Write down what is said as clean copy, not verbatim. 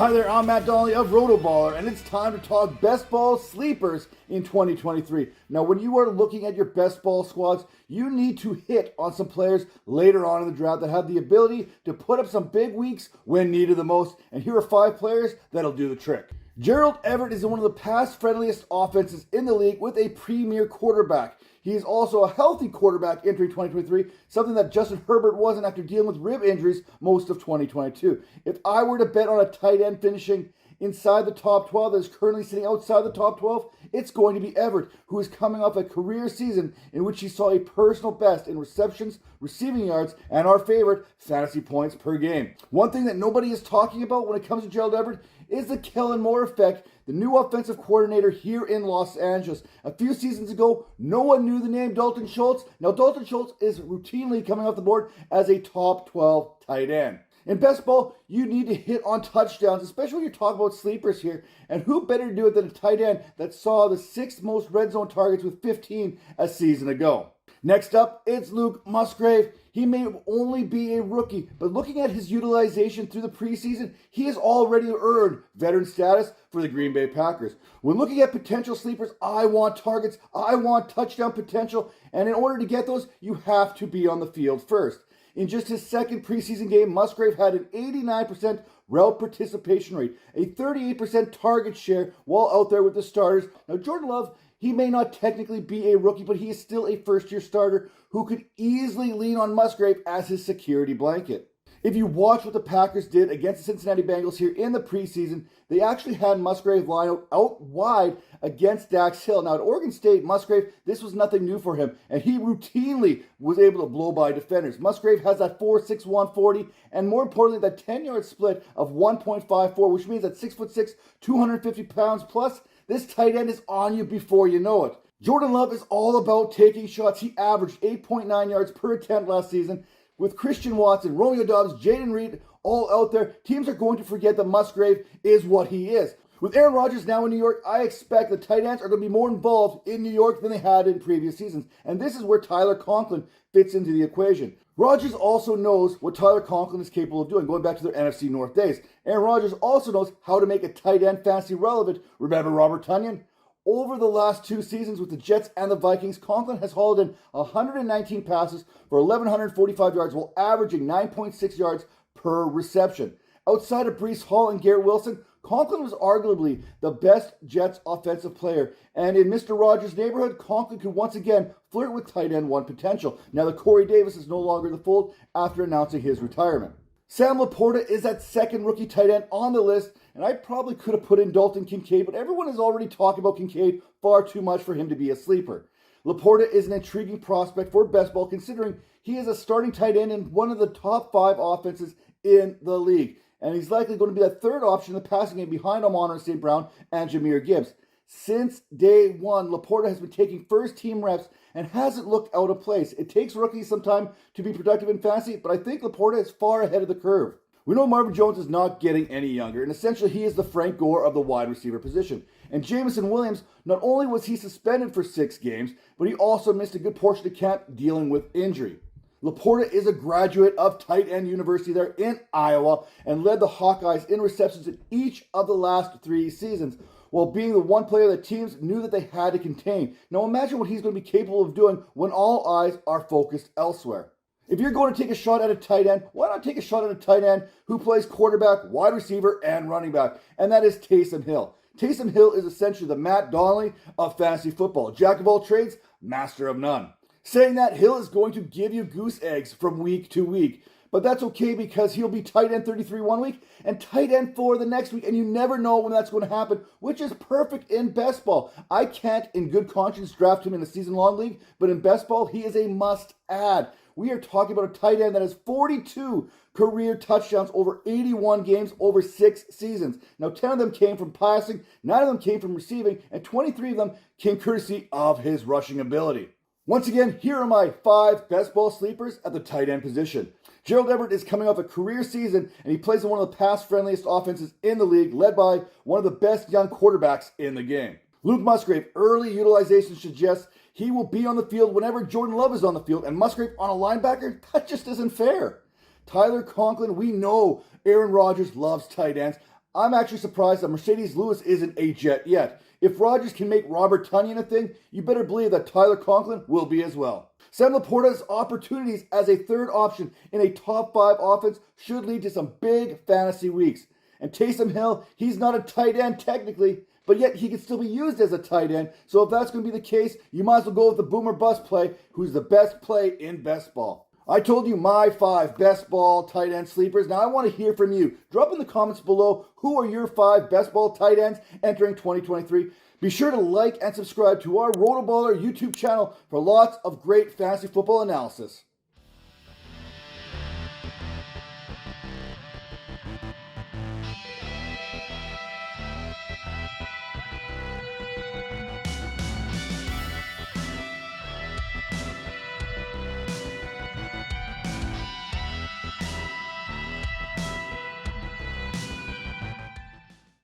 Hi there, I'm Matt Donnelly of RotoBaller, and it's time to talk best ball sleepers in 2023. Now, when you are looking at your best ball squads, you need to hit on some players later on in the draft that have the ability to put up some big weeks when needed the most, and here are 5 players that'll do the trick. Gerald Everett is in one of the pass-friendliest offenses in the league with a premier quarterback. He is also a healthy quarterback entering 2023, something that Justin Herbert wasn't after dealing with rib injuries most of 2022. If I were to bet on a tight end finishing inside the top 12 that is currently sitting outside the top 12, it's going to be Everett, who is coming off a career season in which he saw a personal best in receptions, receiving yards, and our favorite, fantasy points per game. One thing that nobody is talking about when it comes to Gerald Everett is the Kellen Moore effect, the new offensive coordinator here in Los Angeles. A few seasons ago, no one knew the name Dalton Schultz. Now, Dalton Schultz is routinely coming off the board as a top 12 tight end. In best ball, you need to hit on touchdowns, especially when you're talking about sleepers here. And who better to do it than a tight end that saw the 6th most red zone targets with 15 a season ago. Next up, it's Luke Musgrave. He may only be a rookie, but looking at his utilization through the preseason, he has already earned veteran status for the Green Bay Packers. When looking at potential sleepers, I want targets, I want touchdown potential, and in order to get those, you have to be on the field first. In just his second preseason game, Musgrave had an 89% route participation rate, a 38% target share while out there with the starters. Now, Jordan Love, he may not technically be a rookie, but he is still a first-year starter who could easily lean on Musgrave as his security blanket. If you watch what the Packers did against the Cincinnati Bengals here in the preseason, they actually had Musgrave line out wide against Dax Hill. Now, at Oregon State, Musgrave, this was nothing new for him, and he routinely was able to blow by defenders. Musgrave has that 4.6 140, and more importantly, that 10-yard split of 1.54, which means that 6'6", 250 pounds plus, this tight end is on you before you know it. Jordan Love is all about taking shots. He averaged 8.9 yards per attempt last season. With Christian Watson, Romeo Doubs, Jaden Reed all out there, teams are going to forget that Musgrave is what he is. With Aaron Rodgers now in New York, I expect the tight ends are going to be more involved in New York than they had in previous seasons. And this is where Tyler Conklin fits into the equation. Rodgers also knows what Tyler Conklin is capable of doing, going back to their NFC North days. Aaron Rodgers also knows how to make a tight end fantasy relevant. Remember Robert Tonyan? Over the last 2 seasons with the Jets and the Vikings, Conklin has hauled in 119 passes for 1,145 yards while averaging 9.6 yards per reception. Outside of Breece Hall and Garrett Wilson, Conklin was arguably the best Jets offensive player. And in Mr. Rogers' neighborhood, Conklin could once again flirt with tight end 1 potential. Now that Corey Davis is no longer in the fold after announcing his retirement. Sam LaPorta is that second rookie tight end on the list, and I probably could have put in Dalton Kincaid, but everyone is already talking about Kincaid far too much for him to be a sleeper. LaPorta is an intriguing prospect for best ball, considering he is a starting tight end in one of the top 5 offenses in the league, and he's likely going to be that third option in the passing game behind Amon St. Brown and Jahmyr Gibbs. Since day one, LaPorta has been taking first-team reps and hasn't looked out of place. It takes rookies some time to be productive in fantasy, but I think LaPorta is far ahead of the curve. We know Marvin Jones is not getting any younger, and essentially he is the Frank Gore of the wide receiver position. And Jameson Williams, not only was he suspended for 6 games, but he also missed a good portion of camp dealing with injury. LaPorta is a graduate of Tight End University there in Iowa and led the Hawkeyes in receptions in each of the last 3 seasons, while being the one player that teams knew that they had to contain. Now imagine what he's going to be capable of doing when all eyes are focused elsewhere. If you're going to take a shot at a tight end, why not take a shot at a tight end who plays quarterback, wide receiver, and running back? And that is Tayson Hill. Taysom Hill is essentially the Matt Donnelly of fantasy football. Jack of all trades, master of none. Saying that, Hill is going to give you goose eggs from week to week. But that's okay because he'll be tight end 33 one week and tight end 4 the next week, and you never know when that's going to happen, which is perfect in best ball. I can't, in good conscience, draft him in a season-long league, but in best ball, he is a must-add. We are talking about a tight end that has 42 career touchdowns over 81 games over 6 seasons. Now, 10 of them came from passing, 9 of them came from receiving, and 23 of them came courtesy of his rushing ability. Once again, here are my 5 best ball sleepers at the tight end position. Gerald Everett is coming off a career season, and he plays in one of the pass-friendliest offenses in the league, led by one of the best young quarterbacks in the game. Luke Musgrave, early utilization suggests he will be on the field whenever Jordan Love is on the field, and Musgrave on a linebacker, that just isn't fair. Tyler Conklin, we know Aaron Rodgers loves tight ends. I'm actually surprised that Mercedes Lewis isn't a Jet yet. If Rodgers can make Robert Tonyan a thing, you better believe that Tyler Conklin will be as well. Sam LaPorta's opportunities as a third option in a top 5 offense should lead to some big fantasy weeks. And Tayson Hill, he's not a tight end technically, but yet he can still be used as a tight end. So if that's going to be the case, you might as well go with the boomer bust play, who's the best play in best ball. I told you my 5 best ball tight end sleepers. Now I want to hear from you. Drop in the comments below, who are your 5 best ball tight ends entering 2023. Be sure to like and subscribe to our RotoBaller YouTube channel for lots of great fantasy football analysis.